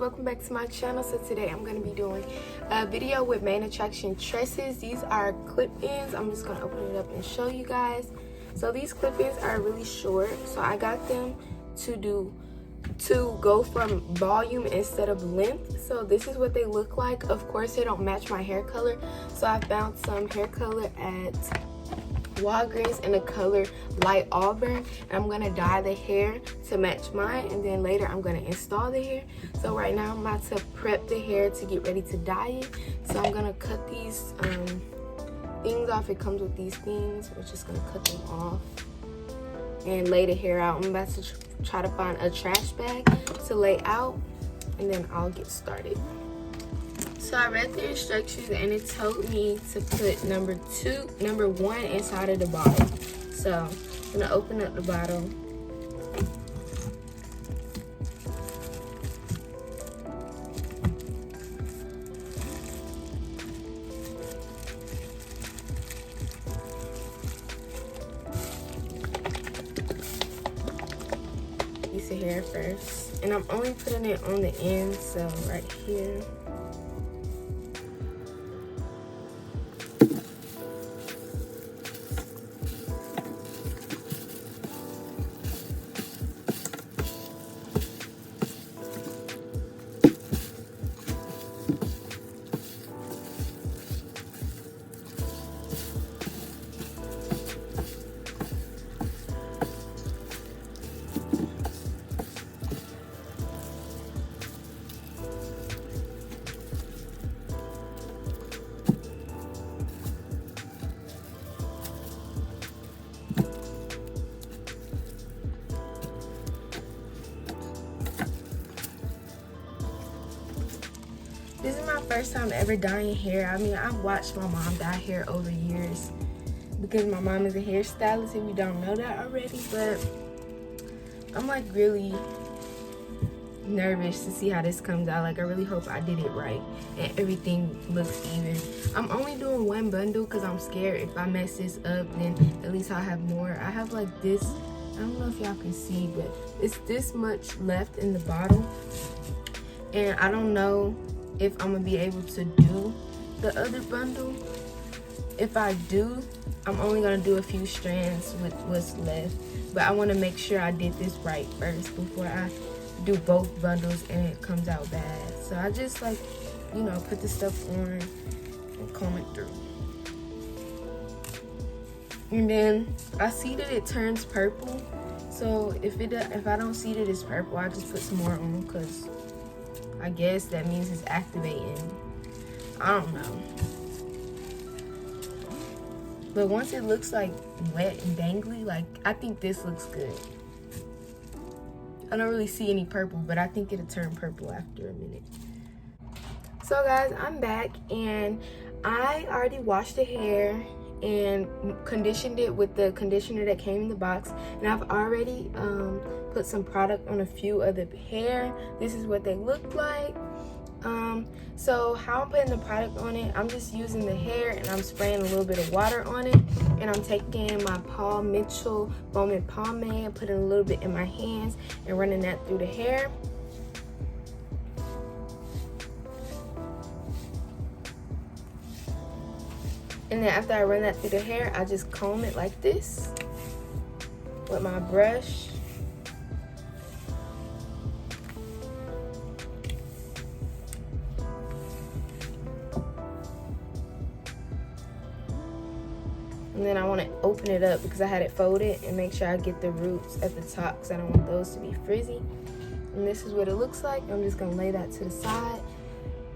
welcome back to my channel. So today I'm going to be doing a video with main attraction tresses. These are clip-ins. I'm just going to open it up and show you guys. So these clip-ins are really short, so I got them to go from volume instead of length. So this is what they look like. Of course they don't match my hair color, so I found some hair color at Walgreens in the color light auburn, and I'm gonna dye the hair to match mine, and then later I'm gonna install the hair. So right now I'm about to prep the hair to get ready to dye it. So I'm gonna cut these things off. It comes with these things. We're just gonna cut them off and lay the hair out. I'm about to try to find a trash bag to lay out, and then I'll get started. So I read the instructions and it told me to put number 1 inside of the bottle. So I'm gonna open up the bottle. Piece of hair first, and I'm only putting it on the end, so right here. This is my first time ever dyeing hair. I mean, I've watched my mom dye hair over years because my mom is a hairstylist, if you don't know that already. But I'm like really nervous to see how this comes out. Like, I really hope I did it right and everything looks even. I'm only doing one bundle because I'm scared if I mess this up, then at least I'll have more. I have like this, I don't know if y'all can see, but it's this much left in the bottle, and I don't know if I'm gonna be able to do the other bundle. If I do, I'm only gonna do a few strands with what's left, but I want to make sure I did this right first before I do both bundles and it comes out bad. So I just, like, you know, put the stuff on and comb it through. And then I see that it turns purple, so if I don't see that it's purple, I just put some more on, because I guess that means it's activating. I don't know. But once it looks like wet and dangly, like, I think this looks good. I don't really see any purple, but I think it'll turn purple after a minute. So guys, I'm back, and I already washed the hair and conditioned it with the conditioner that came in the box, and I've already put some product on a few of the hair. This is what they look like. So how I'm putting the product on it, I'm just using the hair and I'm spraying a little bit of water on it, and I'm taking my Paul Mitchell foaming pomade, putting a little bit in my hands and running that through the hair. And then after I run that through the hair, I just comb it like this with my brush. And then I want to open it up because I had it folded, and make sure I get the roots at the top because I don't want those to be frizzy. And this is what it looks like. I'm just going to lay that to the side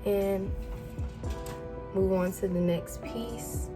and move on to the next piece.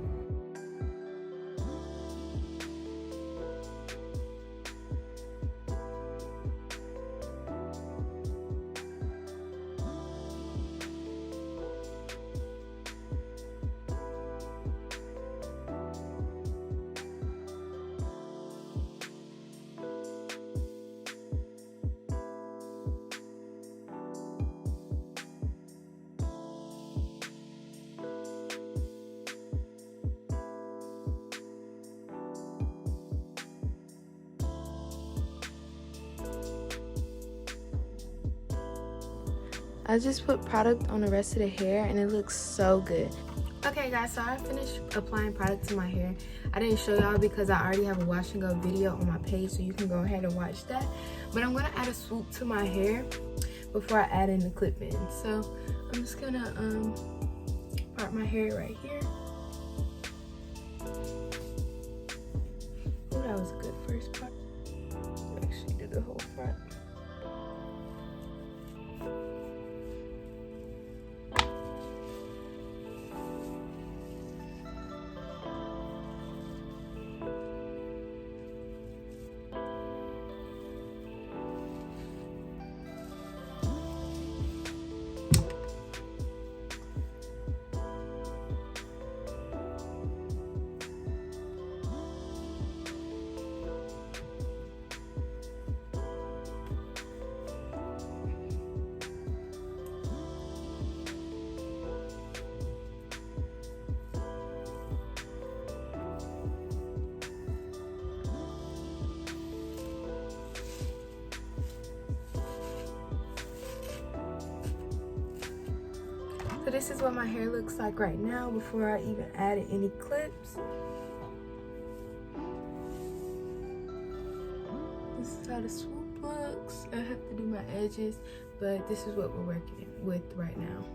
I just put product on the rest of the hair and it looks so good. Okay guys, so I finished applying product to my hair. I didn't show y'all because I already have a wash and go video on my page, so you can go ahead and watch that. But I'm gonna add a swoop to my hair before I add in the clip-in. So I'm just gonna part my hair right here. Oh, that was a good first part. Actually did the whole front. So this is what my hair looks like right now before I even added any clips. This is how the swoop looks. I have to do my edges, but this is what we're working with right now.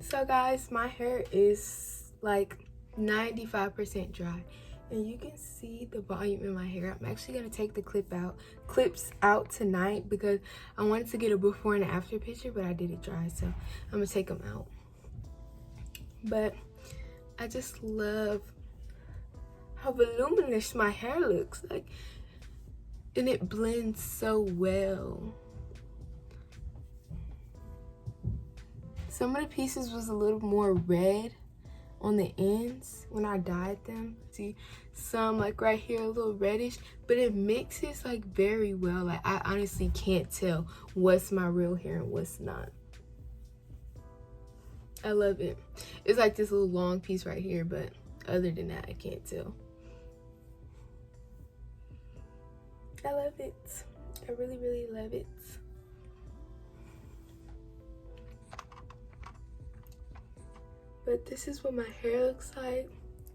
So guys, my hair is like 95% dry. And you can see the volume in my hair. I'm actually gonna take the clips out tonight because I wanted to get a before and after picture, but I did it dry, so I'm gonna take them out. But I just love how voluminous my hair looks, like, and it blends so well. Some of the pieces was a little more red on the ends when I dyed them. See, some like right here a little reddish, but it mixes like very well. Like, I honestly can't tell what's my real hair and what's not. I love it. It's like this little long piece right here, but other than that, I can't tell. I love it. I really, really love it. But this is what my hair looks like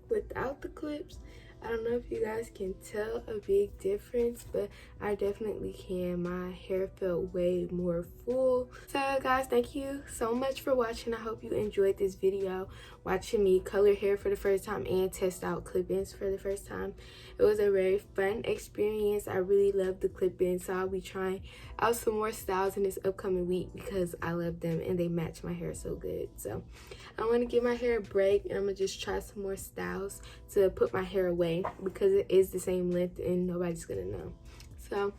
without the clips. I don't know if you guys can tell a big difference, but I definitely can. My hair felt way more full. So guys, thank you so much for watching. I hope you enjoyed this video, watching me color hair for the first time and test out clip-ins for the first time. It was a very fun experience. I really love the clip-ins, so I'll be trying out some more styles in this upcoming week because I love them and they match my hair so good. So I want to give my hair a break, and I'm gonna just try some more styles to put my hair away because it is the same length and nobody's gonna know. So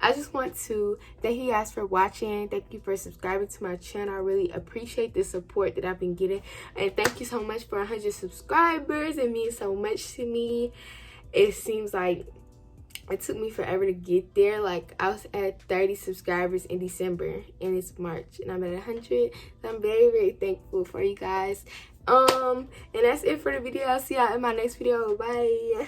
I just want to thank you guys for watching. Thank you for subscribing to my channel. I really appreciate the support that I've been getting, and thank you so much for 100 subscribers. It means so much to me. It seems like it took me forever to get there. Like, I was at 30 subscribers in December and it's March and I'm at 100. So I'm very, very thankful for you guys. And that's it for the video. I'll see y'all in my next video. Bye.